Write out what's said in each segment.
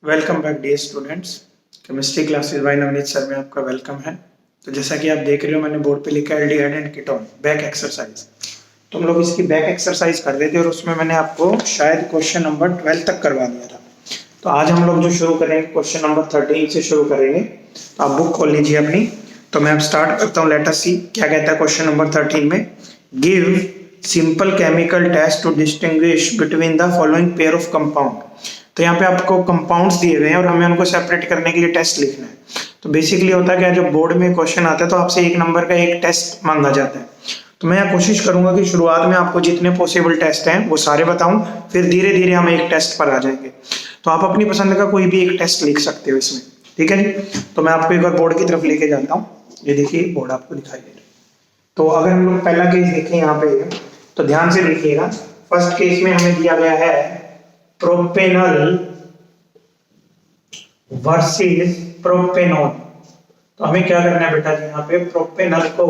Welcome back dear students. Chemistry classes by Navneet sir में आपका welcome है। तो जैसा कि आप देख रहे हो मैंने बोर्ड पे लिखा है aldehyde and ketone back exercise. तो हम लोग इसकी बैक एक्सरसाइज कर रहे थे और उसमें मैंने आपको शायद क्वेश्चन नंबर 12 तक करवा दिया था। तो आज हम लोग जो शुरू करेंगे क्वेश्चन नंबर 13 से शुरू करेंगे। तो आप बुक खोल लीजिए अपनी। तो मैं अब स्टार्ट करता हूँ। लेट अस सी क्या कहता है क्वेश्चन नंबर 13 में। Give simple chemical test to distinguish between the following pair of compound. तो यहाँ पे आपको कंपाउंड्स दिए हुए हैं और हमें उनको सेपरेट करने के लिए टेस्ट लिखना है। तो बेसिकली होता है क्या, जब बोर्ड में क्वेश्चन आता है तो आपसे एक नंबर का एक टेस्ट मांगा जाता है। तो मैं यहाँ कोशिश करूंगा कि शुरुआत में आपको जितने पॉसिबल टेस्ट हैं वो सारे बताऊं, फिर धीरे धीरे हम एक टेस्ट पर आ जाएंगे। तो आप अपनी पसंद का कोई भी एक टेस्ट लिख सकते हो इसमें, ठीक है जी। तो मैं आपको एक बार बोर्ड की तरफ लेके जाता हूँ। ये देखिए बोर्ड आपको दिखाई दे रहा है। तो अगर हम लोग पहला केस देखें यहाँ पे, तो ध्यान से देखिएगा। फर्स्ट केस में हमें दिया गया है प्रोपेनल वर्सेस प्रोपेनॉन। तो हमें क्या करना है बेटा जी, यहाँ पे प्रोपेनल को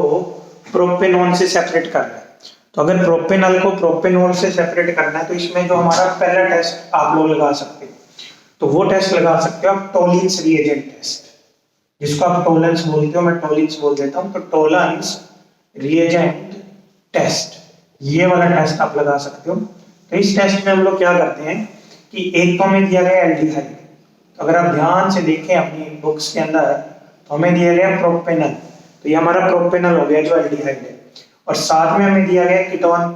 प्रोपेनॉन से सेपरेट करना है। तो अगर प्रोपेनल को प्रोपेनॉन से सेपरेट करना है तो इसमें जो हमारा पहला टेस्ट आप लोग लगा सकते हो, तो वो टेस्ट लगा सकते हो आप टोलिन्स रिएजेंट टेस्ट, जिसको आप टोलेंस बोलते हो, मैं टोलिन्स बोल देता हूँ। तो टोलेंस रिएजेंट टेस्ट, ये वाला टेस्ट आप लगा सकते हो। तो इस टेस्ट में हम लोग क्या करते हैं कि एक तो हमें दिया गया एल्डिहाइड। अगर आप ध्यान से देखें अपनी बुक्स के अंदर तो हमें दिया गया प्रोपेनल। तो ये हमारा प्रोपेनल हो गया जो एल्डिहाइड है। और साथ में हमें दिया गया कीटोन।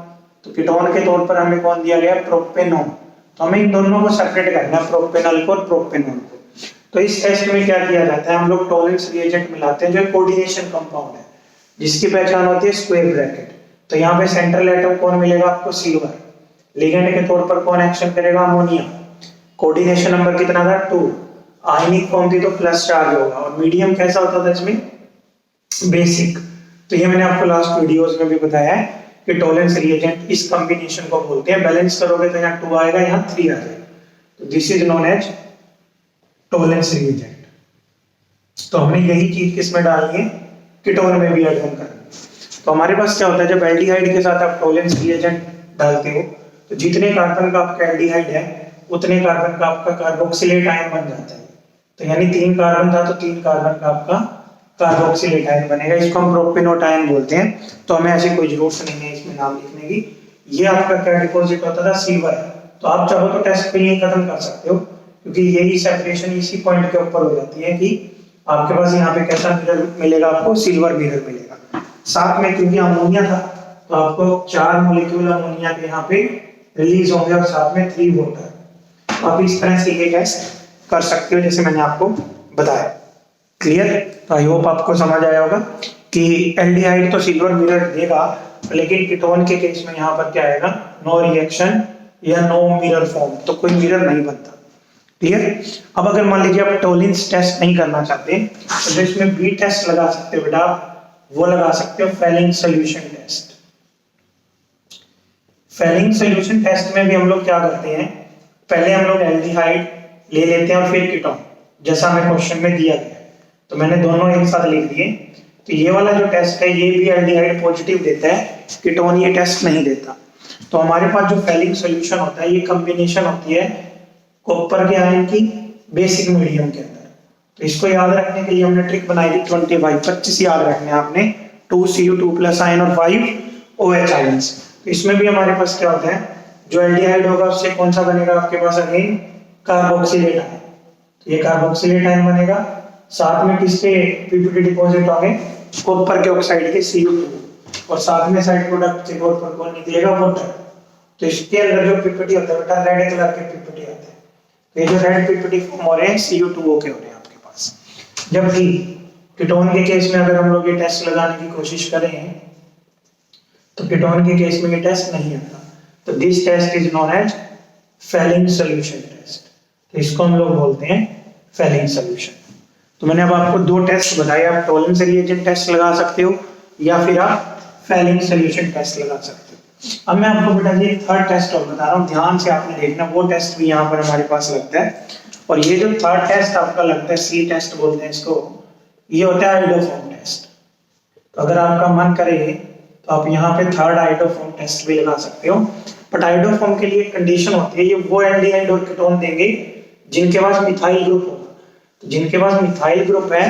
तो कीटोन के तौर पर हमें कौन दिया गया, प्रोपेनॉन। तो हमें इन दोनों को सेपरेट करना है, प्रोपेनल को और प्रोपेनॉन को। तो इस टेस्ट में क्या किया जाता है, हम लोग टोलेंस रिएजेंट मिलाते हैं जो कोऑर्डिनेशन कंपाउंड है, जिसकी पहचान होती है स्क्वायर ब्रैकेट। तो यहाँ पे सेंट्रल एटम कौन मिलेगा आपको, सिल्वर। लिगेंड के तौर पर कौन एक्शन करेगा, अमोनिया। कोऑर्डिनेशन नंबर कितना था, 2। आयनिक फॉर्म थी तो प्लस चार्ज होगा। और मीडियम कैसा होता था इसमें, बेसिक। तो ये मैंने आपको लास्ट वीडियोस में भी बताया है कि टोलेंस रिएजेंट इस कॉम्बिनेशन को बोलते हैं। बैलेंस करोगे तो यहाँ 2 आएगा, यहाँ 3 आ जाएगा। तो this is known as Tollens reagent. तो हमने यही चीज किसमें डालनी है, कीटोन में भी ऐड करनी है। तो हमारे पास क्या होता है, जब एल्डिहाइड के साथ आप टोलेंस रिएजेंट डालते हो तो जितने कार्बन का आपका एल्डिहाइड है उतने कार्बन का आपका कार्बोक्सिलेट आयन बन जाता है। तो यानी 3 कार्बन था तो 3 कार्बन का आपका कार्बोक्सिलेट आयन बनेगा। इसको हम प्रोपेनोट आयन बोलते हैं। तो हमें ऐसी कोई जरूरत नहीं है इसमें नाम लिखने की। ये आपका क्या डिपॉजिट होता था, सिल्वर। तो आप चाहो तो टेस्ट पे यही खत्म कर सकते हो, क्योंकि यही सेपरेशन इसी पॉइंट के ऊपर हो जाती है कि आपके पास यहाँ पे कैसा मिरर मिलेगा, आपको सिल्वर मिरर मिलेगा। साथ में क्योंकि अमोनिया था तो आपको 4 मॉलिक्यूल अमोनिया के यहाँ पे रिलीज होंगे और साथ में 3 वाटर। तो आप इस तरह से ये टेस्ट कर सकते हो जैसे मैंने आपको बताया। क्लियर? तो आई होप आपको समझ आया होगा कि एल्डिहाइड तो सिल्वर मिरर देगा, लेकिन कीटोन के केस में यहाँ पर क्या आएगा, नो रिएक्शन या नो मिरर फॉर्म। तो कोई मिरर नहीं बनता। क्लियर? अब अगर मान लीजिए आप टोलिन्स टेस्ट नहीं करना चाहते तो इसमें बी टेस्ट लगा सकते हो बेटा आप। वो लगा सकते हो Fehling solution test. Fehling solution test में भी हम लोग क्या करते हैं, पहले हम लोग एल्डिहाइड ले लेते हैं और फिर कीटोन, जैसा हमें क्वेश्चन में दिया गया। तो मैंने दोनों एक साथ लिख दिए। तो ये वाला जो टेस्ट है ये भी एल्डिहाइड पॉजिटिव देता है, कीटोन ये टेस्ट नहीं देता। तो हमारे पास जो फेलिंग सोल्यूशन होता है ये कॉम्बिनेशन होती है कॉपर के आयन की बेसिक मीडियम के अंदर। तो इसको याद रखने के लिए हमने ट्रिक बनाई थी 25 याद रखने आपने, 2Cu2+ आयन और 5 OH आयंस। तो इसमें भी हमारे पास क्या होता है, जो एल्डिहाइड होगा उससे कौन सा बनेगा आपके पास, अगेन कार्बोक्सिलेट आयन। तो ये कार्बोक्सिलेट आयन बनेगा। साथ में किसके पीपीटी डिपॉजिट होंगे, कॉपर के ऑक्साइड के Cu2। और साथ में साइड प्रोडक्ट के तौर पर कौन निकलेगा, वाटर। तो इसके अंदर जो पीपीटी होता है बेटा, रेड कलर के पीपीटी होते हैं। तो ये जो रेड पीपीटी फॉर्म हो रहे हैं Cu2O के हो रहे हैं आपके पास। जबकि कीटोन के केस में अगर हम लोग ये टेस्ट लगाने की कोशिश करें तो कीटोन के केस में ये टेस्ट नहीं आता। तो this test is known as Fehling solution test. तो इसको हम लोग बोलते हैं फेलिंग सोल्यूशन। तो मैंने अब आपको 2 टेस्ट बताए, आप टोलेंस रिएजेंट टेस्ट लगा सकते हो या फिर आप फेलिंग सोल्यूशन टेस्ट लगा सकते हो। अब मैं आपको बेटा जी 3rd टेस्ट और बता रहा हूँ, ध्यान से आपने देखना। वो टेस्ट भी यहाँ पर हमारे पास लगता है। और ये जो 3rd टेस्ट आपका लगता है, सी टेस्ट बोलते हैं इसको, ये होता है आइडोफॉर्म टेस्ट। तो अगर आपका मन करे तो आप यहाँ पे 3rd आइडोफॉर्म टेस्ट भी लगा सकते हो। बट आइडोफॉर्म के लिए कंडीशन होती है, ये वो एल्डिहाइड और कीटोन देंगे जिनके पास मिथाइल ग्रुप होगा। तो जिनके पास मिथाइल ग्रुप है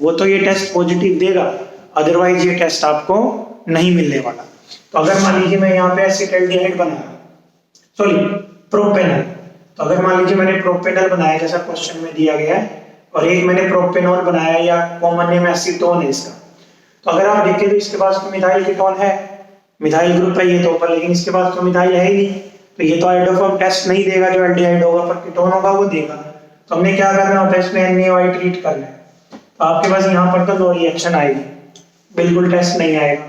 वो तो ये टेस्ट पॉजिटिव देगा, अदरवाइज ये टेस्ट आपको नहीं मिलने वाला। तो अगर मान लीजिए मैं यहाँ पे एसिटाल्डिहाइड बनाया, सॉरी प्रोपेनल, तो अगर मान लीजिए मैंने प्रोपेनल बनाया जैसा क्वेश्चन में दिया गया है, और एक मैंने प्रोपेनॉल बनाया या कॉमन नेम एसीटोन है इसका, तो अगर आप देखें तो इसके पास तो मिथाइल कीटोन है, मिथाइल ग्रुप है ये तो ऊपर, लेकिन इसके पास तो मिथाइल है ही नहीं, तो ये तो आइडोफॉर्म टेस्ट नहीं देगा, जो एल्डिहाइड होगा पर कीटोन होगा वो देगा। तो हमने क्या करना होता है इसमें NaOH ट्रीट करना है, तो आपके पास यहाँ पर तो नो रिएक्शन आएगी, बिल्कुल टेस्ट नहीं आएगा।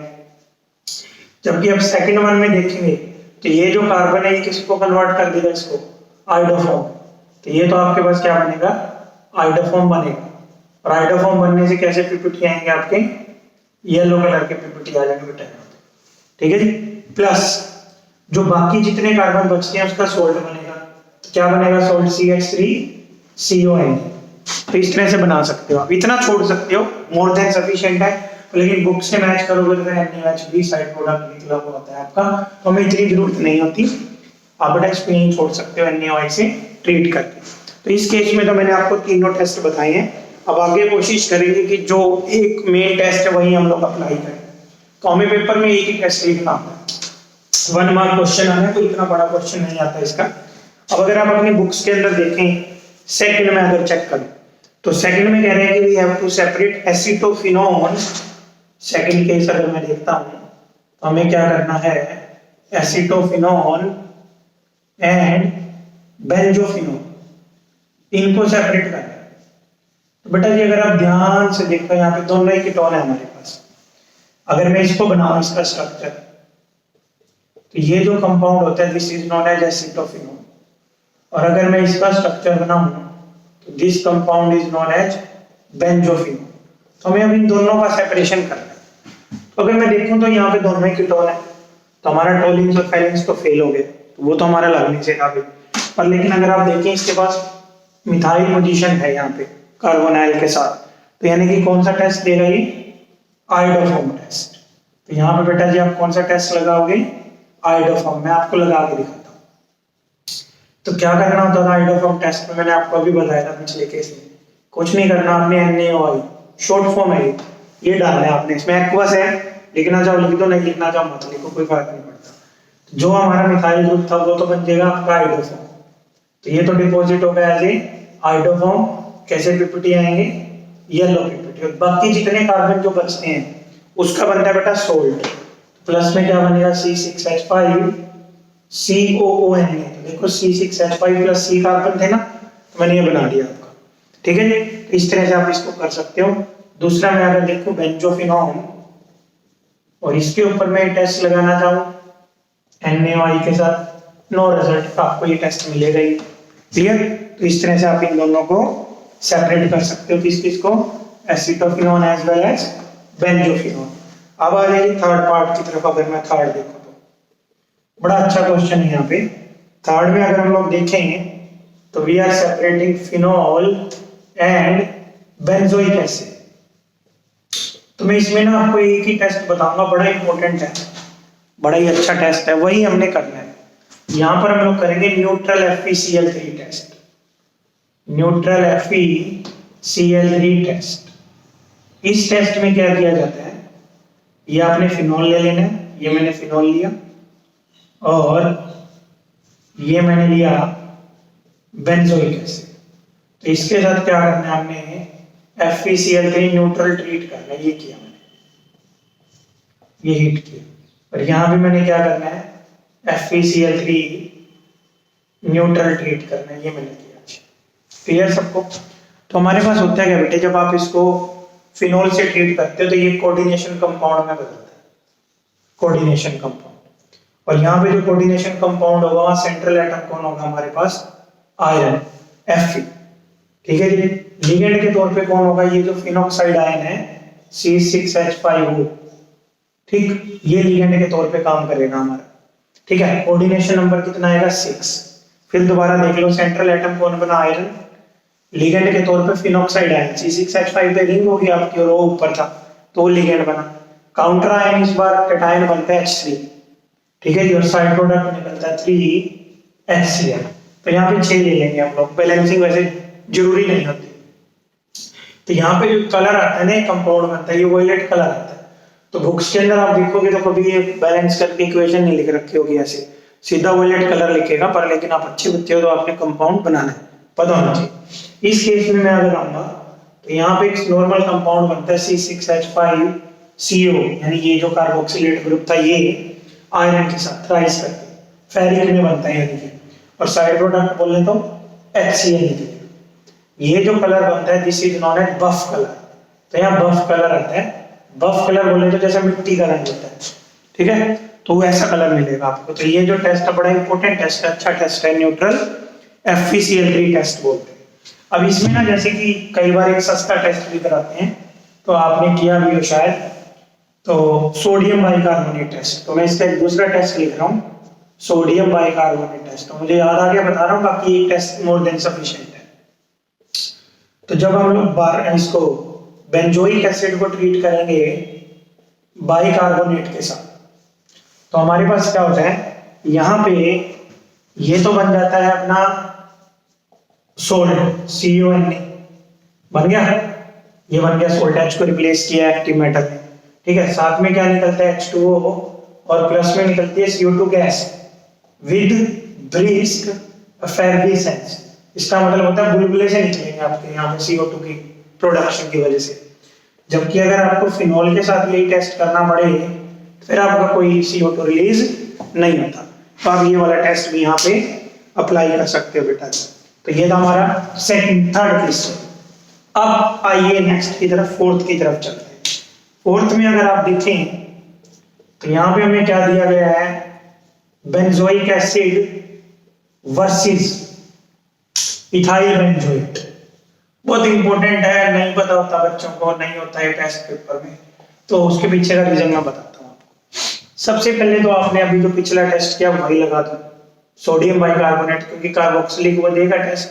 जबकि अब सेकंड वन में देखेंगे तो ये जो कार्बन है ये किसको कन्वर्ट कर देगा, इसको आइडोफॉर्म, तो ये तो आपके पास क्या बनेगा, आइडोफॉर्म बनेगा। और आइडोफॉर्म बनने से कैसे पीपीटी आएंगे आपके, येलो कलर के पीपीटी आ जाएंगे बेटा, ठीक है जी। प्लस जो बाकी जितने कार्बन बचते हैं उसका सोल्ट बनेगा, तो क्या बनेगा, सोल्ट CH3CON। तो इस तरह से बना सकते हो आप, इतना छोड़ सकते हो, मोर देन सफिशिएंट है। लेकिन बुक से मैच करोगे तो NaOH भी साइड प्रोडक्ट निकला हुआ होता है आपका, तो हमें इतनी जरूरत नहीं होती, आप बेटा इसको यहीं छोड़ सकते हो NaOH से ट्रीट करके। तो इस केस में तो मैंने आपको तीनों टेस्ट बताए हैं, अब आगे कोशिश करेंगे कि जो एक मेन टेस्ट है वही हम लोग अप्लाई करें। तो हमें पेपर में एक ही टेस्ट लिखना होता है, 1 मार्क क्वेश्चन आना है, तो इतना बड़ा क्वेश्चन नहीं आता इसका। अब अगर आप अपनी बुक्स के अंदर देखें, सेकंड में अगर चेक करें तो सेकंड में कह रहे हैं कि we have to separate acetophenone. Second case अगर मैं देखता हूं तो हमें क्या करना है, एसीटोफिनोन एंड बेंजोफिनोन, इनको सेपरेट करना है। तो बेटा जी अगर आप ध्यान से देखो यहाँ पे दोनों ही कीटोन है हमारे पास, अगर मैं इसको बनाऊं इसका स्ट्रक्चर, तो ये जो कंपाउंड होता है this is known as acetophenone, और अगर मैं इसका स्ट्रक्चर बनाऊं तो this compound is known as benzophenone. तो हमें अब इन दोनों का सेपरेशन करना है। तो अगर मैं देखूं तो यहाँ पे दोनों ही कीटोन है, तो हमारा टोलिन्स और फेलिन्स तो फेल हो गए, तो वो तो हमारा लगने से था भी, पर लेकिन अगर आप देखें इसके पास मिथाइल पोजीशन है यहाँ पे कार्बोनाइल के साथ, तो यानी कि कौन सा टेस्ट देगा ये, आइडोफॉर्म टेस्ट। तो यहाँ पे बेटा जी आप कौन सा टेस्ट लगाओगे, आइडोफॉर्म। मैं आपको लगा के दिखाता हूँ। तो क्या करना होता था आइडोफॉर्म टेस्ट में, मैंने आपको अभी बताया था पिछले केस में, कुछ नहीं करना आपने, NaOH शॉर्ट फॉर्म है ये डालना है आपने, इसमें एक्वस है, लिखना चाहो लिख दो, नहीं लिखना चाहो मत लिखो, कोई फर्क नहीं पड़ता। जो हमारा मिथाइल ग्रुप था वो तो बन जाएगा आपका आइडोफॉर्म, तो ये तो डिपॉजिट हो गया एज आइडोफॉर्म। कैसे पीपीटी आएंगे, येलो पीपीटी, और बाकी जितने कार्बन जो बचते हैं उसका बनता है बेटा सोल्ट। प्लस में क्या बनेगा, C6H5 COON। तो देखो C6H5 प्लस C कार्बन थे ना, तो मैंने ये बना दिया आपका, ठीक है जी। तो इस तरह से आप इसको कर सकते हो। दूसरा मैं अगर देखूं बेंजोफिनोन, और इसके ऊपर मैं टेस्ट लगाना चाहूँ NaOH के साथ, नो रिजल्ट, आपको ये टेस्ट मिलेगा ही, क्लियर। तो इस तरह से आप इन दोनों को सेपरेट कर सकते हो, किस किस को, acetophenone as well as benzophenone. अब आ जाइए थर्ड पार्ट की तरफ। अगर मैं थर्ड देखूं तो बड़ा अच्छा क्वेश्चन है यहाँ पे। थर्ड में अगर हम लोग देखेंगे तो we are separating phenol and benzoic acid. तो मैं इसमें ना आपको एक ही टेस्ट बताऊंगा, बड़ा इंपॉर्टेंट है, बड़ा ही अच्छा टेस्ट है, वही हमने करना है। यहां पर हम लोग करेंगे neutral FeCl3 test, neutral FeCl3 test. इस टेस्ट में क्या किया जाता है, ये आपने फिनोल ले लेना है, ये मैंने फिनोल लिया, और ये मैंने लिया बेंजोइक एसिड। तो इसके साथ क्या करना है, हमने FeCl3 न्यूट्रल ट्रीट करना है, ये किया मैंने, ये हीट किया, और यहां भी मैंने क्या करना है, FeCl3 न्यूट्रल ट्रीट करना है, ये मैंने किया। क्लियर सबको। तो हमारे पास होता है क्या बेटे, जब आप इसको फिनोल से ट्रीट करते हो तो ये कोऑर्डिनेशन कंपाउंड में बदलता है, कोऑर्डिनेशन कंपाउंड। और यहाँ पे जो कोऑर्डिनेशन कंपाउंड होगा वहां सेंट्रल एटम कौन होगा हमारे पास, आयरन Fe, ठीक है जी। लिगेंड के तौर पे कौन होगा, ये जो फिनोक्साइड आयन है C6H5O, ठीक, ये लिगेंड के तौर पे काम करेगा हमारा, ठीक है। कोऑर्डिनेशन नंबर कितना आएगा, 6। फिर दोबारा देख लो, सेंट्रल एटम कौन बना, आयरन, लिगेंड के तौर पे फिनोक्साइड आयन C6H5 पे रिंग होगी आपकी, और वो ऊपर था तो लिगेंड बना। काउंटर आयन इस बार कैटायन बनता है H3, ठीक है जी, और साइड प्रोडक्ट निकलता है 3HCl। तो यहाँ पे 6 ले लेंगे हम लोग, बैलेंसिंग वैसे जरूरी नहीं होती। तो यहाँ पे जो कलर आता है ना कंपाउंड बनता है, ये वॉयलेट कलर आता है। तो बुक्स के अंदर आप देखोगे तो कभी ये बैलेंस करके इक्वेशन नहीं लिख रखी होगी ऐसे, सीधा वॉयलेट कलर लिखेगा। पर लेकिन आप अच्छे बच्चे हो तो आपने कंपाउंड बनाना है, पता होना चाहिए। इस केस में मैं अगर आऊंगा तो यहाँ पे एक नॉर्मल कंपाउंड बनता है C6H5CO, यानी ये जो कार्बोक्सिलेट ग्रुप था ये आयरन के साथ राइस करके फेरिक में बनता है, यानी और साइड प्रोडक्ट बोले तो HCl। ये जो कलर बनता है this is known as buff colour. तो यहाँ बफ कलर आता है, बफ कलर बोले तो जैसे मिट्टी का रंग होता है, ठीक है, तो वो ऐसा कलर मिलेगा आपको। तो ये जो टेस्ट है बड़ा इंपॉर्टेंट टेस्ट है, अच्छा टेस्ट है, न्यूट्रल FeCl3 टेस्ट बोलते हैं। अब इसमें ना जैसे कि कई बार एक सस्ता टेस्ट भी कराते हैं, तो आपने किया भी हो शायद, तो सोडियम बाइकार्बोनेट टेस्ट। तो मैं इसका एक दूसरा टेस्ट लिख रहा हूँ, सोडियम बाइकार्बोनेट टेस्ट। तो मुझे याद आ गया, बता रहा हूँ, बाकी एक टेस्ट मोर देन सफिशिएंट है। तो जब हम लोग बार इसको बेंजोइक एसिड को ट्रीट करेंगे बाइकार्बोनेट के साथ, तो हमारे पास क्या होता है, यहाँ पे ये तो बन जाता है अपना सोल्ट CON बन गया, ये बन गया सोल्ट, H को रिप्लेस किया एक्टिव मेटल में, ठीक है। साथ में क्या निकलता है H2O, और प्लस में निकलती है CO2 गैस विद ब्रिस्क एफेरेसेंस। इसका मतलब होता है बुलबुले से निकलेंगे आपके यहाँ पे CO2 की प्रोडक्शन की वजह से। जबकि अगर आपको फिनॉल के साथ यही टेस्ट करना पड़े फिर आपका कोई CO2 रिलीज नहीं होता। तो आप ये वाला टेस्ट भी यहाँ पे अप्लाई कर सकते हो बेटा। तो ये था हमारा सेकंड थर्ड क्वेश्चन। अब आइए नेक्स्ट की तरफ, फोर्थ की तरफ चलते हैं। फोर्थ में अगर आप देखें तो यहाँ पे हमें क्या दिया गया है, benzoic acid versus ethyl benzoate. बहुत इंपॉर्टेंट है, नहीं पता होता बच्चों को, नहीं होता है टेस्ट पेपर में, तो उसके पीछे का रीजन मैं बताता हूँ आपको। सबसे पहले तो आपने अभी जो पिछला टेस्ट किया वही लगा दो, सोडियम बाइकार्बोनेट, क्योंकि कार्बोक्सिलिक वो देगा टेस्ट।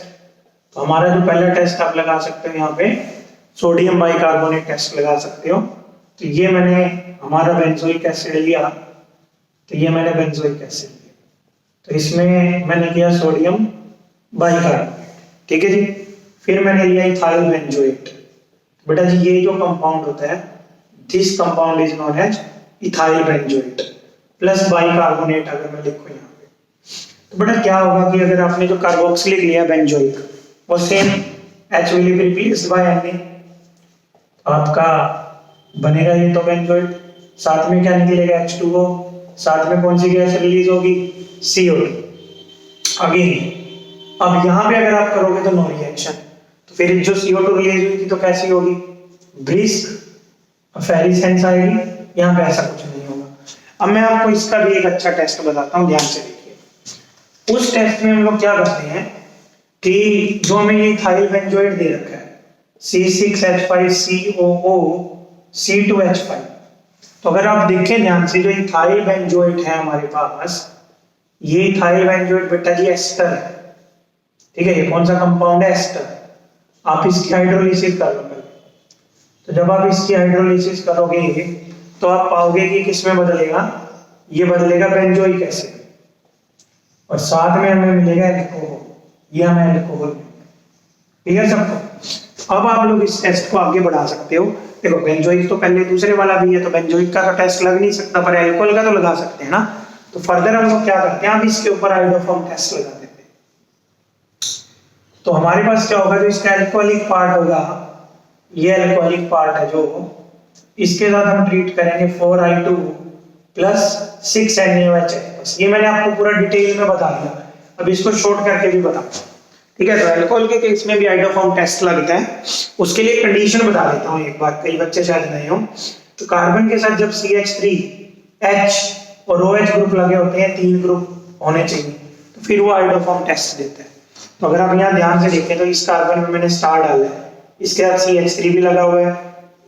तो हमारा जो पहला टेस्ट आप लगा सकते हो यहाँ पे सोडियम बाइकार्बोनेट टेस्ट लगा सकते हो। तो ये मैंने हमारा बेंजोइक एसिड लिया, तो ये मैंने बेंजोइक एसिड लिया, तो इसमें मैंने किया सोडियम बाइकार्बोनेट, ठीक है जी। फिर मैंने लिया इथाइल बेंजोएट। बेटा जी ये जो कंपाउंड होता है this compound is known as ethyl benzoate plus bicarbonate. अगर मैं लिखूं यहाँ पे, तो बेटा क्या होगा कि अगर आपने जो कार्बोक्सिलिक लिया बेंजोइक, वो same H will be replaced by Na, आपका बनेगा ये तो बेंजोएट। साथ में क्या निकलेगा H2O, साथ में कौन सी गैस रिलीज होगी, CO2। अगेन अब यहाँ पे अगर आप करोगे तो नो रिएक्शन, तो फिर जो CO2 रिलीज हुई थी तो कैसी होगी, ब्रिस्क एफेरेसेंस आएगी। यहाँ पे ऐसा कुछ नहीं होगा। अब मैं आपको इसका भी एक अच्छा टेस्ट बताता हूँ, ध्यान से देखिए। उस टेस्ट में हम लोग क्या करते हैं कि जो हमें ये इथाइल बेंजोएट दे रखा है C6H5COO C2H5, तो अगर आप देखें ध्यान से, जो इथाइल बेंजोएट है हमारे पास, ये इथाइल बेंजोएट बेटा जी एस्टर है, ठीक है। ये कौन सा कंपाउंड है, एस्टर। आप इसकी हाइड्रोलिसिस कर लो पहले। तो जब आप इसकी हाइड्रोलिसिस करोगे तो आप पाओगे कि किसमें बदलेगा, ये बदलेगा बेंजोइक एसिड, और साथ में हमें मिलेगा एल्कोहल, ये हमें एल्कोहल। ठीक है सबको। अब आप लोग इस टेस्ट को आगे बढ़ा सकते हो। देखो बेंजोइक तो पहले दूसरे वाला भी है, तो बेंजोइक का तो टेस्ट लग नहीं सकता, पर एल्कोहल का तो लगा सकते हैं ना। तो फर्दर हम लोग क्या करते हैं, अब इसके ऊपर आइडोफॉर्म टेस्ट लगा देते हैं। तो हमारे पास क्या होगा, जो इसका एल्कोहलिक पार्ट होगा, ये एल्कोहलिक पार्ट है जो, इसके साथ हम ट्रीट करेंगे 4I2 प्लस 6NaOH। बस ये मैंने आपको पूरा डिटेल में बता दिया, अब इसको शॉर्ट करके भी बता, ठीक है। तो अल्कोहल के केस में भी आइडोफॉर्म टेस्ट लगता है। उसके लिए कंडीशन बता देता हूँ एक बार, कई बच्चे शायद नहीं हो। तो कार्बन के साथ जब CH3H और OH ग्रुप लगे होते हैं, 3 ग्रुप होने चाहिए, तो फिर वो आइडोफॉर्म टेस्ट देता है। तो अगर आप यहाँ ध्यान से देखें तो इस कार्बन में मैंने स्टार डाला है, इसके साथ CH3 भी लगा हुआ है,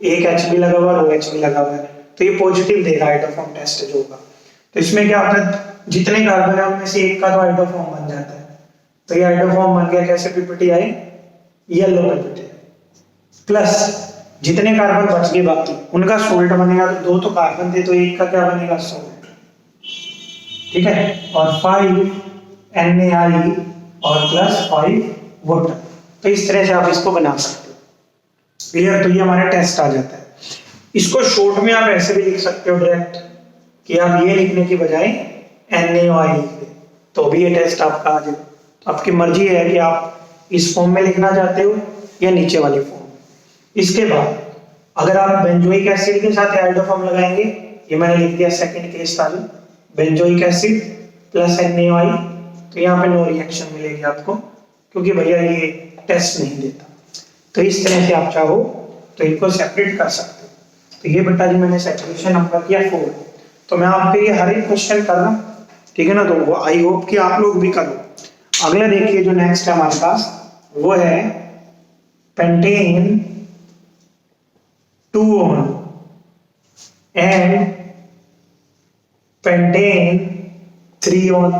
एक H भी लगा हुआ है और OH भी लगा हुआ है, तो ये पॉजिटिव देगा आइडोफॉर्म टेस्ट जो होगा। तो इसमें क्या होता है, जितने कार्बन है उनमें से एक का तो आइडोफॉर्म बन जाता है। तो ये आइडोफॉर्म बन गया, कैसे पीपीटी आई, येलो पीपीटी। प्लस जितने कार्बन बच गए बाकी उनका सोल्ट बनेगा, तो 2 तो कार्बन थे, तो एक का क्या बनेगा, सोल्ट, ठीक है। और 5 NaI और प्लस 5 वाटर। तो इस तरह से आप इसको बना सकते हो। क्लियर? तो ये हमारा टेस्ट आ जाता है। इसको शॉर्ट में आप ऐसे भी लिख सकते हो डायरेक्ट, कि आप ये लिखने की बजाय NaOI लिख दें, तो भी ये टेस्ट आपका आ जाएगा। तो आपकी मर्जी है कि आप इस फॉर्म में लिखना चाहते हो या नीचे वाले फॉर्म में। इसके बाद अगर आप बेंजोइक एसिड के साथ आयोडोफॉर्म लगाएंगे, ये मैंने लिख दिया सेकंड केस था, बेंजोइक एसिड प्लस NaOI, तो यहाँ पे नो रिएक्शन मिलेगी आपको, क्योंकि भैया ये टेस्ट नहीं देता। तो इस तरह से आप चाहो तो इनको सेपरेट कर सकते हो। तो ये बेटा जी मैंने सेपरेशन नंबर किया 4। तो मैं आपके लिए हर एक क्वेश्चन कर रहा हूँ, ठीक है ना? तो आई होप कि आप लोग भी करो। अगला देखिए जो नेक्स्ट है हमारे पास, वो है pentane 2-on and pentane 3-on।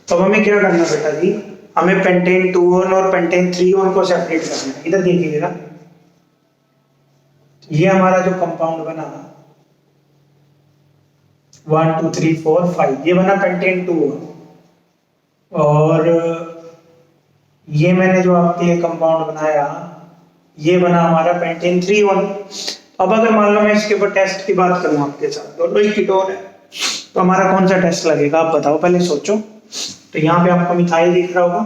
तो हमें क्या करना बेटा जी, हमें पेंटेन 2-on और पेंटेन 3-on को सेपरेट करना है। इधर देखिएगा, ये हमारा जो कंपाउंड बना 1 2 3 4 5, ये बना पेंटेन 2-on, और ये मैंने जो आपके लिए कंपाउंड बनाया ये बना हमारा पेंटेन 3-on। अब अगर मान लो मैं इसके ऊपर टेस्ट की बात करूं आपके साथ, दोनों ही कीटोन है, तो हमारा कौन सा टेस्ट लगेगा आप बताओ, पहले सोचो। तो यहाँ पे आपको मिथाइल दिख रहा होगा,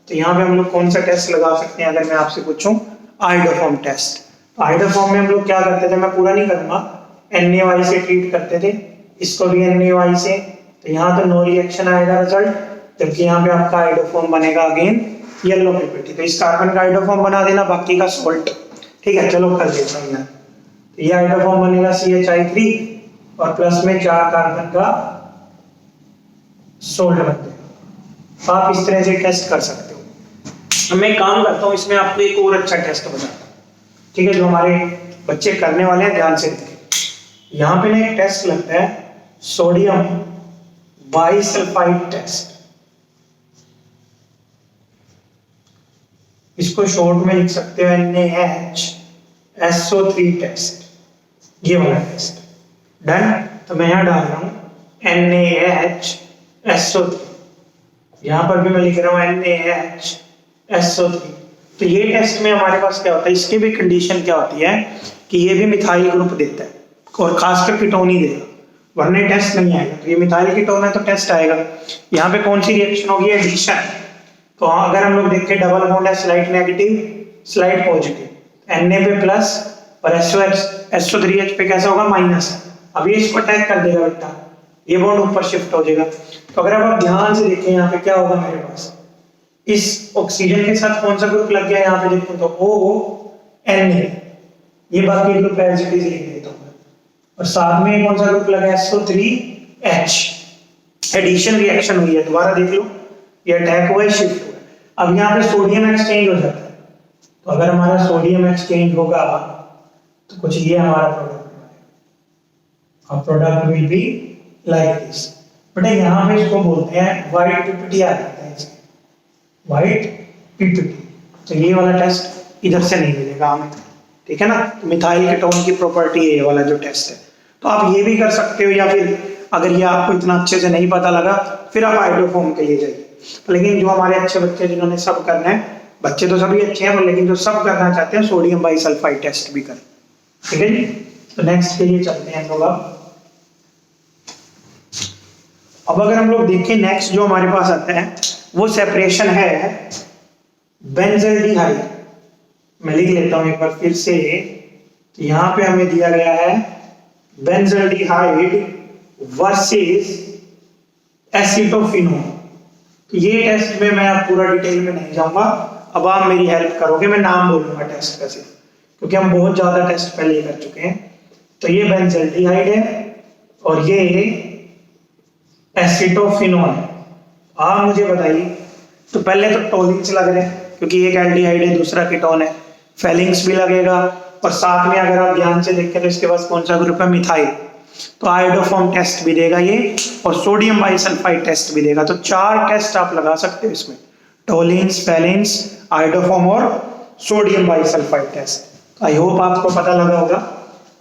तो यहाँ पे हम लोग कौन सा टेस्ट लगा सकते हैं? अगर मैं आपसे पूछूं आयोडोफॉर्म टेस्ट, तो आयोडोफॉर्म में हम लोग क्या करते थे, मैं पूरा नहीं करूंगा, NaOI से ट्रीट करते थे, इसको भी NaOI से, तो यहाँ तो नो रिएक्शन आएगा रिजल्ट, जबकि यहाँ पे आपका आयोडोफॉर्म बनेगा अगेन येलो पीपीटी। तो इस कार्बन का आयोडोफॉर्म बना देना, बाकी का सॉल्ट, ठीक है? चलो कर देता हूँ मैं। तो ये आयोडोफॉर्म बनेगा CHI3 और प्लस में 4 कार्बन का सोल्ट बन जाएगा। आप इस तरह से टेस्ट कर सकते हो। मैं काम करता हूँ इसमें आपको एक और अच्छा टेस्ट बताता हूँ, ठीक है? जो हमारे बच्चे करने वाले हैं ध्यान से देखें। यहाँ पे ना एक टेस्ट लगता है सोडियम बाइसल्फाइड टेस्ट, इसको शॉर्ट में लिख सकते हो NaHSO3 टेस्ट, ये वाला टेस्ट। डन? तो मैं यहाँ डाल रहा हूँ NaHSO3, यहाँ पर भी मैं लिख रहा हूँ NaHSO3। तो ये टेस्ट में हमारे पास क्या होता है, इसकी भी कंडीशन क्या होती है कि ये भी मिथाइल ग्रुप देता है, और खासकर कीटोन ही देगा, वरना टेस्ट नहीं आएगा। तो ये मिथाइल कीटोन है तो टेस्ट आएगा। यहाँ पे कौन सी रिएक्शन होगी? एडिशन। तो अगर हम लोग देखें, डबल बॉन्ड है, slide negative slide positive, Na पे प्लस और SO3H पे कैसा होगा? माइनस। अब ये इसको अटैक कर देगा बेटा, ये बॉन्ड ऊपर शिफ्ट हो जाएगा। तो अगर आप ध्यान से देखें यहाँ पे क्या होगा, मेरे पास इस ऑक्सीजन के साथ कौन सा ग्रुप लग गया यहाँ पे देखो तो ONA, ये बाकी ग्रुप एज इट इज लिख देता हूँ, और साथ में कौन सा ग्रुप लगा? SO3H। एडिशन रिएक्शन हुई है, दोबारा देख लो, ये अटैक हुआ है, शिफ्ट हुआ है। अब यहाँ पे सोडियम एक्सचेंज हो जाता है, तो अगर हमारा सोडियम एक्सचेंज होगा तो कुछ ये हमारा प्रोडक्ट बनेगा, और product will be like this. But यहाँ पे इसको बोलते हैं व्हाइट पीपीटी आ जाता है, व्हाइट पीपीटी। तो ये वाला टेस्ट इधर से नहीं मिलेगा हमें, ठीक है ना? तो मिथाइल कीटोन की प्रॉपर्टी है ये वाला जो टेस्ट है। तो आप ये भी कर सकते हो, या फिर अगर ये आपको इतना अच्छे से नहीं पता लगा, फिर आप आयोडोफॉर्म के लिए जाइए। लेकिन जो हमारे अच्छे बच्चे जिन्होंने सब करना है, बच्चे तो सभी अच्छे हैं, लेकिन जो सब करना चाहते हैं सोडियम बाइसल्फाइड टेस्ट भी करें, ठीक है जी? तो नेक्स्ट के लिए चलते हैं लोग। अब अगर हम लोग देखें नेक्स्ट जो हमारे पास आता है वो सेपरेशन है बेंजल्डिहाइड। मैं लिख लेता हूं एक बार फिर से, तो यहां पे हमें दिया गया है बेंजल्डिहाइड वर्सेस एसिटोफिनोन। तो ये टेस्ट में मैं अब पूरा डिटेल में नहीं जाऊंगा, अब आप मेरी हेल्प करोगे, मैं नाम बोलूंगा टेस्ट का सिर्फ, क्योंकि हम बहुत ज्यादा टेस्ट पहले कर चुके हैं। तो ये बेंजल्डिहाइड है और ये एसिटोफिनोन है। आप मुझे बताइए, तो पहले तो टोलिन्स लग रहे हैं क्योंकि एक एल्डिहाइड है, दूसरा कीटोन है, फेलिंग्स भी लगेगा, और साथ में अगर आप ध्यान से देखें तो इसके पास कौन सा ग्रुप है? मिथाइल। तो आयोडोफॉर्म टेस्ट भी देगा ये, और सोडियम बाइसल्फाइड टेस्ट भी देगा। तो 4 टेस्ट आप लगा सकते हो इसमें, टोलिन्स, फेलिंग्स, आयोडोफॉर्म और sodium bisulphite test. I hope आपको पता लगा होगा।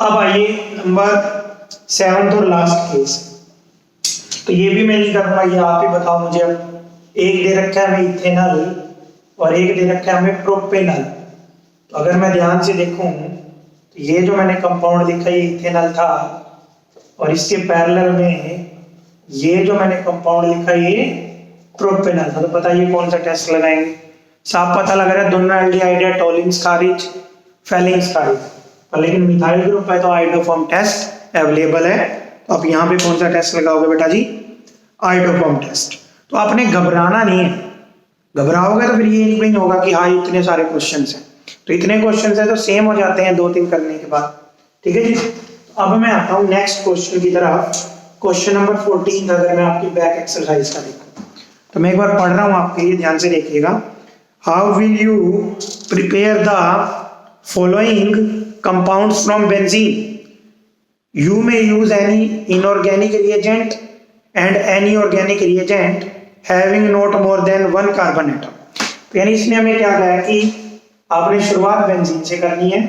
अब आइए नंबर 7 और लास्ट केस। तो ये भी मैं नहीं करूंगा, ये आप ही बताओ मुझे अब एक दे रखा है हमें इथेनॉल और एक दे रखा है हमें प्रोपेनॉल। तो अगर मैं ध्यान से देखूं तो ये जो मैंने कंपाउंड लिखा ये इथेनॉल था और इसके पैरेलल में ये जो मैंने कंपाउंड लिखा ये प्रोपेनॉल था। तो बताइए कौन सा टेस्ट लगाएंगे? साफ पता लग रहा है दोनों एल्डिहाइड है, टोलिन्स खारिज, फेलिंग्स खारिज, पर लेकिन मिथाइल ग्रुप है तो आइडोफॉर्म टेस्ट अवेलेबल है। तो आप यहाँ पे कौन सा टेस्ट लगाओगे बेटा जी? Iodoform test. तो आपने घबराना नहीं है, घबराओगे तो फिर ये एक भी नहीं होगा कि हाँ इतने सारे क्वेश्चंस हैं। तो इतने क्वेश्चंस हैं तो सेम हो जाते हैं 2-3 करने के बाद। ठीक है जी। तो अब मैं आता हूँ नेक्स्ट क्वेश्चन की तरफ। क्वेश्चन नंबर 14 अगर मैं आपकी बैक एक्सरसाइज का देखूँ तो मैं एक बार पढ़ रहा हूँ आपके लिए, ध्यान से देखिएगा। How will you prepare the following compounds from benzene? You may use any inorganic reagent and any organic reagent having not more than 1 carbon atom। तो यानी इसने हमें क्या कहा है कि आपने शुरुआत बेंजीन से करनी है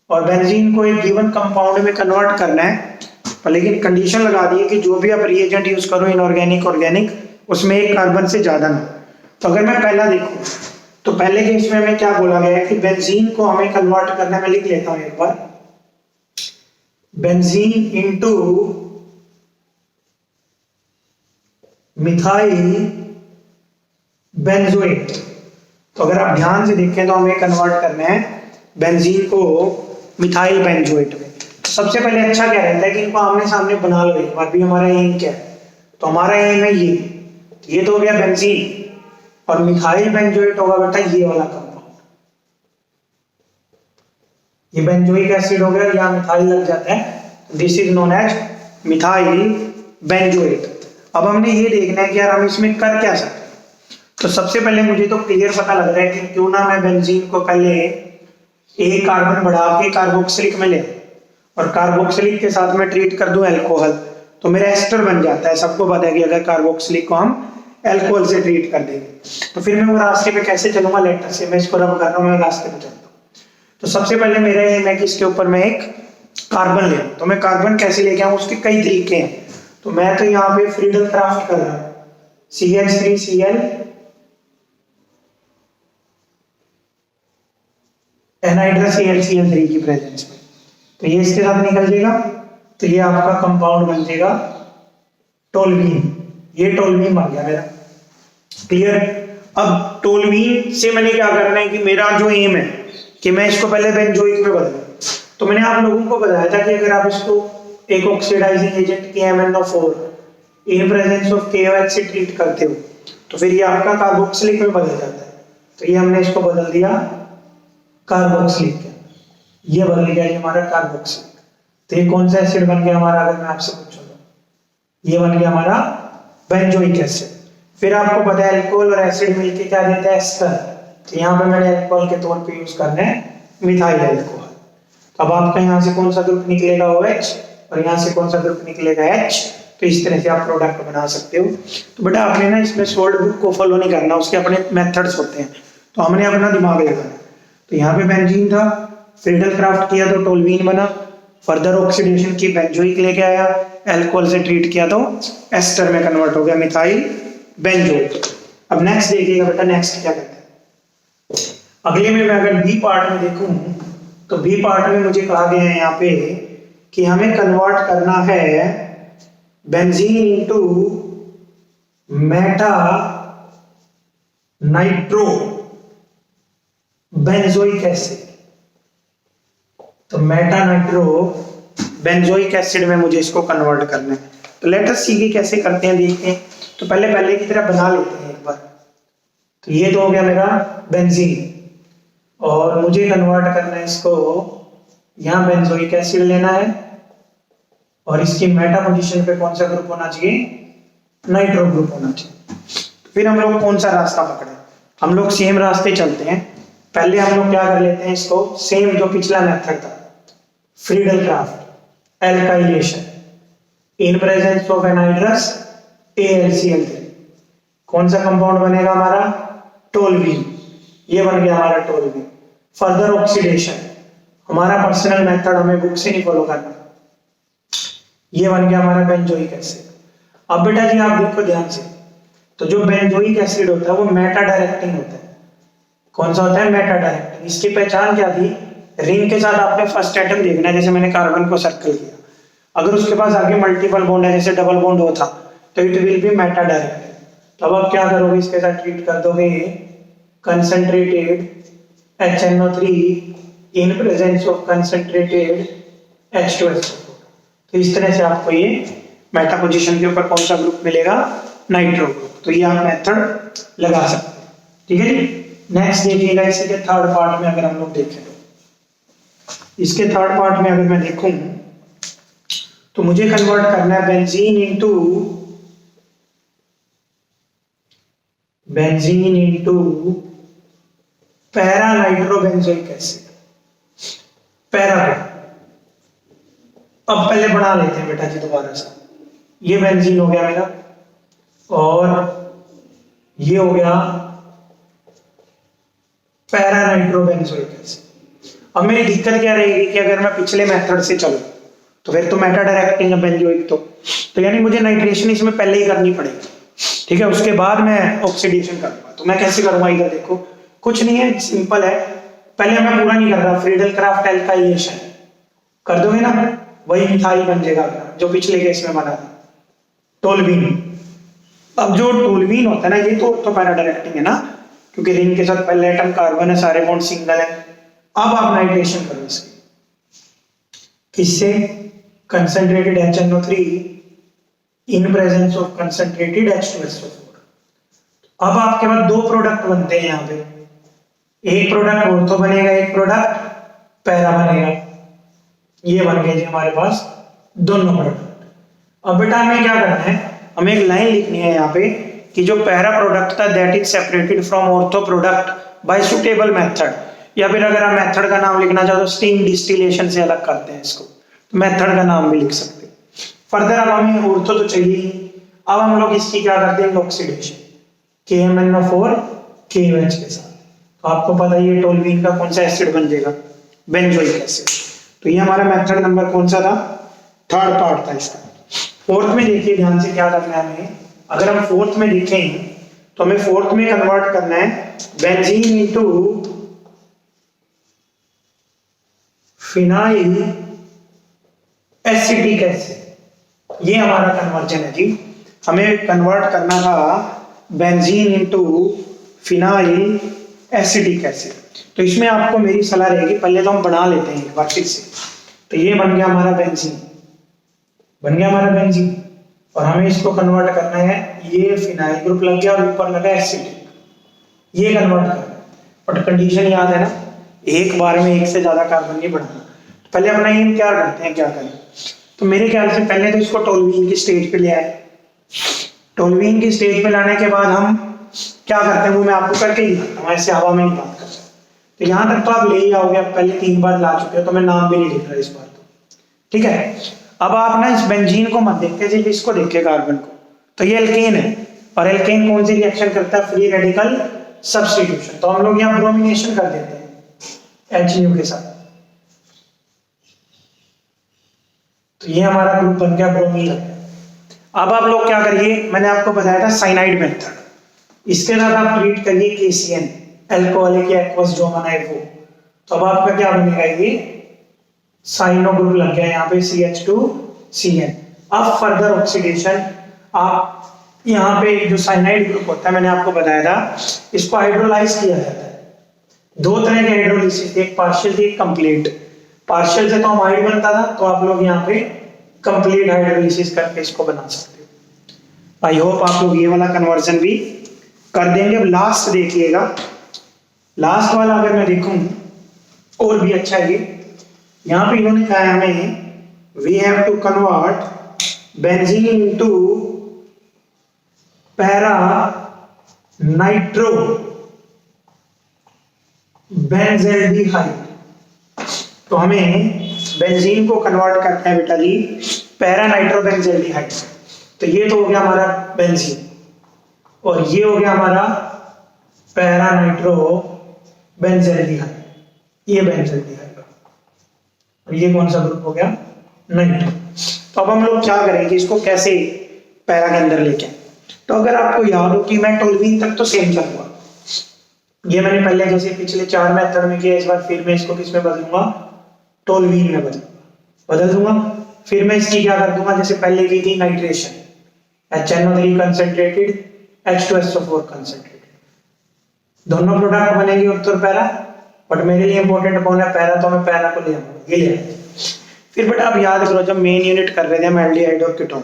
और बेंजीन को एक गिवन कंपाउंड में कन्वर्ट करना है, पर लेकिन कंडीशन लगा दी है कि जो भी आप रिएजेंट यूज करो इनऑर्गेनिक ऑर्गेनिक उसमें 1 कार्बन से ज्यादा ना। तो अगर मैं पहला देखूं तो पहले केस में हमें क्या बोला गया है कि बेंजीन को हमें कन्वर्ट करना है। मैं लिख लेता हूं एक बार, बेंजीन इंटू मिथाइल बेंजोएट। तो अगर आप ध्यान से देखें तो हमें कन्वर्ट करना है बेंजीन को मिथाइल बेंजोएट में। तो सबसे पहले अच्छा क्या रहता है कि इनको आमने सामने बना लो एक बार भी। हमारा एम क्या है? तो हमारा एम है ये तो हो गया बेंजीन और मिथाइल बेंजोएट होगा बेटा ये वाला कंपाउंड। ये बेंजोइक एसिड हो गया, या मिथाइल लग जाता है, this is known as methyl benzoate. अब हमने ये देखना है कि यार हम इसमें कर क्या सकते हैं। तो सबसे पहले मुझे तो क्लियर पता लग रहा है कि क्यों ना मैं बेंजीन को पहले एक कार्बन बढ़ा के कार्बोक्सिलिक में ले और कार्बोक्सिलिक के साथ में ट्रीट कर दूं अल्कोहल, तो मेरा एस्टर बन जाता है। सबको पता है कि अगर कार्बोक्सिलिक को हम अल्कोहल से ट्रीट कर देंगे तो फिर मैं वो रास्ते पे कैसे चलूंगा? लेटर से मैं इसको रब कर रहा हूँ, मैं रास्ते पे चलता हूँ। तो सबसे पहले मेरा एम है कि इसके ऊपर मैं एक कार्बन ले। तो मैं कार्बन कैसे लेके आऊँ? उसके कई तरीके हैं। तो मैं तो यहाँ पे फ्रीडल क्राफ्ट कर रहा हूँ, CH3Cl एनहाइड्रस ClCl3 की प्रेजेंस में। तो ये इसके साथ निकल जाएगा, तो ये आपका कंपाउंड बन जाएगा टोल्यूइन। ये टोल्यूइन बन गया मेरा। क्लियर? अब टोल्यूइन से मैंने क्या करना है कि मेरा जो एम है कि मैं इसको पहले बेंजोइक में बदलूं। तो मैंने आप लोगों को बताया था कि अगर आप इसको एक oxidising agent KMnO4 in presence of KOH से ट्रीट करते हो तो फिर ये आपका कार्बोक्सिलिक में बदल जाता है। तो ये हमने इसको बदल दिया कार्बोक्सिलिक के, ये बदल गया ये हमारा कार्बोक्सिलिक। तो ये कौन सा एसिड बन गया हमारा? अगर मैं आपसे पूछूं तो ये बन गया हमारा बेंजोइक एसिड। फिर आपको पता है अल्कोहल और एसिड मिलके क्या देता है? एस्टर। तो यहाँ पे मैंने अल्कोहल के तौर पे यूज करना है मिथाइल अल्कोहल। अब आपका यहाँ से कौन सा ग्रुप निकलेगा? OH, और यहाँ से कौन सा ग्रुप निकलेगा? H। तो इस तरह से आप प्रोडक्ट बना सकते हो। तो बेटा आपने ना इसमें सोल्ड बुक को फॉलो नहीं करना, उसके अपने मेथड्स होते हैं, तो हमने अपना दिमाग लगाना। तो यहाँ पे बेंजीन था, फ्रीडल क्राफ्ट किया तो टोल्यूइन बना, फर्दर ऑक्सीडेशन की बेंजोइक लेके आया, अल्कोहल से ट्रीट किया तो एस्टर में कन्वर्ट हो गया मिथाइल बेंजोइक। अब नेक्स्ट देखिएगा बेटा, नेक्स्ट क्या करते हैं। अगले में मैं अगर बी पार्ट में देखूं तो बी पार्ट में मुझे कहा गया है यहाँ पे कि हमें कन्वर्ट करना है benzene into Meta nitro benzoic acid. तो मेटा नाइट्रो बेंजोइक एसिड में मुझे इसको कन्वर्ट करना है। तो लेट अस सी कैसे करते हैं देखते हैं। तो पहले की तरह बना लेते हैं एक बार। तो ये तो हो गया मेरा बेंजीन और मुझे कन्वर्ट करना है इसको, यहाँ बेंजोइक एसिड लेना है और इसकी मेटा पोजीशन पे कौन सा ग्रुप होना चाहिए? नाइट्रो ग्रुप होना चाहिए। फिर हम लोग कौन सा रास्ता पकड़े? हम लोग सेम रास्ते चलते हैं। पहले हम लोग क्या कर लेते हैं इसको, सेम जो पिछला मेथड था, Friedel craft alkylation in presence of anhydrous AlCl3। कौन सा कंपाउंड बनेगा हमारा? टोल्यूइन। ये बन गया हमारा टोल्यूइन। फर्दर ऑक्सीडेशन, हमारा पर्सनल मेथड, हमें बुक से नहीं फॉलो करना। ये बन गया हमारा बेंजोइक एसिड। अब बेटा जी आप देखो ध्यान से, तो जो बेंजोइक एसिड होता है वो मेटा डायरेक्टिंग होता है। कौन सा होता है? Meta directing. इसकी पहचान क्या थी? रिंग के साथ आपने फर्स्ट एटम देखना है, जैसे मैंने कार्बन को सर्कल किया, अगर उसके पास आगे मल्टीपल बॉन्ड है जैसे डबल बॉन्ड होता तो it will be Meta directing. तो अब आप क्या करोगे? इसके साथ ट्रीट कर दोगे concentrated HNO3 in presence of concentrated H2SO4। तो इस तरह से आपको ये मेटा पोजीशन के ऊपर कौन सा ग्रुप मिलेगा? Nitro group. तो ये आप मेथड लगा सकते हैं। ठीक है जी। नेक्स्ट देखिएगा इसके थर्ड पार्ट में, अगर हम लोग देखें तो इसके थर्ड पार्ट में अगर मैं देखूं तो मुझे कन्वर्ट करना है benzene into para nitrobenzoic acid. Para. अब पहले बना लेते हैं बेटा जी दोबारा से। ये बेंजीन हो गया मेरा और ये हो गया पैरा नाइट्रोबेंजोइक एसिड। अब मेरी दिक्कत क्या रहेगी कि अगर मैं पिछले मेथड से चलूं तो फिर तो मेटा डायरेक्टिंग है बेंजोइक, तो यानी मुझे नाइट्रेशन इसमें पहले ही करनी पड़ेगी। ठीक है, उसके बाद मैं ऑक्सीडेशन करूंगा। तो मैं कैसे करूंगा? इधर देखो, कुछ नहीं है, सिंपल है। पहले मैं पूरा नहीं कर रहा, फ्रीडल क्राफ्ट एल्काइलेशन कर दोगे ना, वही मिथाइल बन जाएगा जो पिछले केस में बना था, टोल्यूइन। अब जो टोल्यूइन होता है ना, ये तो पैरा डायरेक्टिंग है ना, क्योंकि रिंग के साथ पहले एटम कार्बन है, सारे बॉन्ड सिंगल है। अब आप नाइट्रेशन करो इसकी, किससे? Concentrated HNO3 in presence of concentrated H2SO4। अब आपके पास दो प्रोडक्ट बनते हैं यहाँ पे, एक प्रोडक्ट ऑर्थो बनेगा, एक प्रोडक्ट पैरा बनेगा। ये बन गए जी हमारे पास दोनों प्रोडक्ट। अब बेटा हमें क्या करना है? हमें एक लाइन लिखनी है यहाँ पे कि जो पैरा प्रोडक्ट था that is separated from ortho product bye suitable method, या फिर अगर आप मेथड का नाम लिखना चाहो तो स्टीम डिस्टिलेशन से अलग करते हैं इसको, तो मेथड का नाम भी लिख सकते हैं। फर्दर अब हमें ऑर्थो तो चाहिए, अब हम लोग इसकी क्या करते हैं? ऑक्सीडेशन KMnO4 KOH के साथ। तो आपको पता है ये टोल्यूइन का कौन सा एसिड बन जाएगा? Benzoic acid. तो ये हमारा मेथड नंबर कौन सा था? थर्ड पार्ट था इसका। फोर्थ में देखिए ध्यान से क्या करना है हमें। अगर हम फोर्थ में देखें तो हमें फोर्थ में कन्वर्ट करना है benzene into phenyl acetic acid. ये हमारा कन्वर्जन है जी। हमें कन्वर्ट करना था benzene into phenyl acetic acid. तो इसमें आपको मेरी सलाह रहेगी, पहले तो हम बना लेते हैं एक बार फिर से। तो ये बन गया हमारा बेंजीन, बन गया हमारा बेंजीन, और हमें इसको कन्वर्ट करना है। ये फिनाइल ग्रुप लग गया और ऊपर लगा एसिटिक, ये कन्वर्ट करना है। बट कंडीशन याद है ना, एक बार में एक से ज्यादा कार्बन नहीं बढ़ाना। तो पहले अपना एम क्या करते हैं, क्या करें? तो मेरे ख्याल से पहले तो इसको टोल्यूइन की स्टेज पे ले आए। टोल्यूइन की स्टेज पे लाने के बाद हम क्या करते हैं वो मैं आपको करके ही दिखाता हूँ, ऐसे हवा में नहीं बात कर सकते। तो यहाँ तक तो आप ले ही आओगे, आप पहले 3 बार ला चुके हो, तो मैं नाम भी नहीं लिख रहा इस बार तो। ठीक है, अब आप ना इस बेंजीन को मत देखते, सिर्फ इसको देखिए कार्बन को। तो ये एल्केन है, और एल्केन कौन सी रिएक्शन करता है? Free radical substitution. तो हम लोग यहाँ ब्रोमिनेशन कर देते हैं HNO के साथ। तो ये हमारा ग्रुप बन गया ब्रोमीन। अब आप लोग क्या करिए, मैंने आपको बताया था साइनाइड मेथड, इसके साथ आप ट्रीट करिए KCN, अल्कोहलिक या एक्वस जो बना है वो। तो अब आपका क्या बनेगा? ये साइनो ग्रुप लग गया यहाँ पे CH2CN। अब फर्दर ऑक्सीडेशन, आप यहाँ पे जो साइनाइड ग्रुप होता है मैंने आपको बताया था, इसको हाइड्रोलाइज किया जाता है। 2 तरह के हाइड्रोलिसिस, एक पार्शियल थी, एक कंप्लीट। पार्शियल से तो अमाइड बनता था, तो आप लोग यहाँ पे कंप्लीट हाइड्रोलिसिस करके इसको बना सकते हो। आई होप आप लोग ये वाला कन्वर्जन भी कर देंगे। अब लास्ट देखिएगा, लास्ट वाला अगर मैं देखूं और भी अच्छा है। यहाँ पे इन्होंने कहा है हमें we have to convert benzene into para nitro benzaldehyde. तो हमें बेंजीन को कन्वर्ट करना है बेटा जी पैरा नाइट्रो बेंजेल्डिहाइड। तो ये तो हो गया हमारा बेंजीन, और ये हो गया हमारा पैरा नाइट्रो बेंजेल्डिहाइड, ये बेंजेल्डिहाइड। और ये कौन सा ग्रुप हो गया? नाइट्रो। तो अब हम लोग क्या करेंगे, इसको कैसे पैरा के अंदर लेके? तो अगर आपको याद हो कि मैं टोल्यूइन तक तो सेम चलूंगा, ये मैंने पहले जैसे पिछले 4 मेथड में किया, इस बार फिर मैं इसको किस में बदलूंगा, टोल्यूइन में बदल दूंगा। फिर मैं इसकी क्या कर दूंगा, जैसे पहले की थी nitration, HNO3 concentrated, H2SO4 concentrated, दोनों प्रोडक्ट बनेंगे उत्तर पैरा, बट मेरे लिए इंपॉर्टेंट कौन है, पैरा, तो मैं पैरा को ले आऊंगा, ये ले आऊंगा। फिर बट आप याद करो जब मेन यूनिट कर रहे थे हम एल्डिहाइड और कीटोन,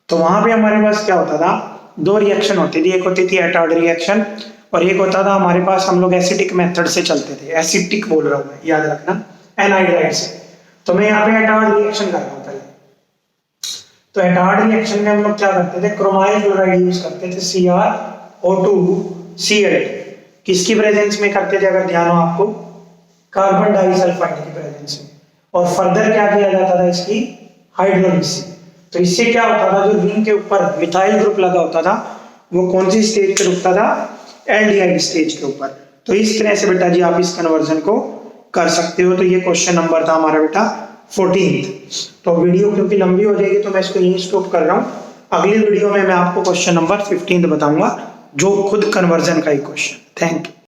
तो वहां पे हमारे पास क्या होता था, 2 रिएक्शन होती थी, एक होती थी एटार्ड रिएक्शन और एक होता था हमारे पास, हम लोग एसिटिक मेथड से चलते थे, एसिटिक बोल रहा हूं मैं, याद रखना, एनाइड्राइड से। तो मैं यहाँ पे एटार्ड रिएक्शन कर रहा हूँ पहले। तो एटार्ड रिएक्शन में हम लोग क्या करते थे, क्रोमाइल क्लोराइड यूज करते थे, CrO2Cl, किसकी प्रेजेंस में करते थे अगर ध्यान हो आपको, कार्बन डाइसल्फाइड की प्रेजेंस में। और फर्दर क्या किया जाता था, इसकी हाइड्रोलिसिस। तो इससे क्या होता था, जो रिंग के ऊपर मिथाइल ग्रुप लगा होता था वो कौन सी स्टेज पे रुकता था, एल्डिहाइड स्टेज के ऊपर। तो इस तरह से बेटा जी आप इस कन्वर्जन को कर सकते हो। तो ये क्वेश्चन नंबर था हमारा बेटा 14th। तो वीडियो क्योंकि लंबी हो जाएगी तो मैं इसको यहीं स्टॉप कर रहा हूँ। अगली वीडियो में मैं आपको क्वेश्चन नंबर 15 बताऊंगा, जो खुद कन्वर्जन का ही क्वेश्चन। Thank you.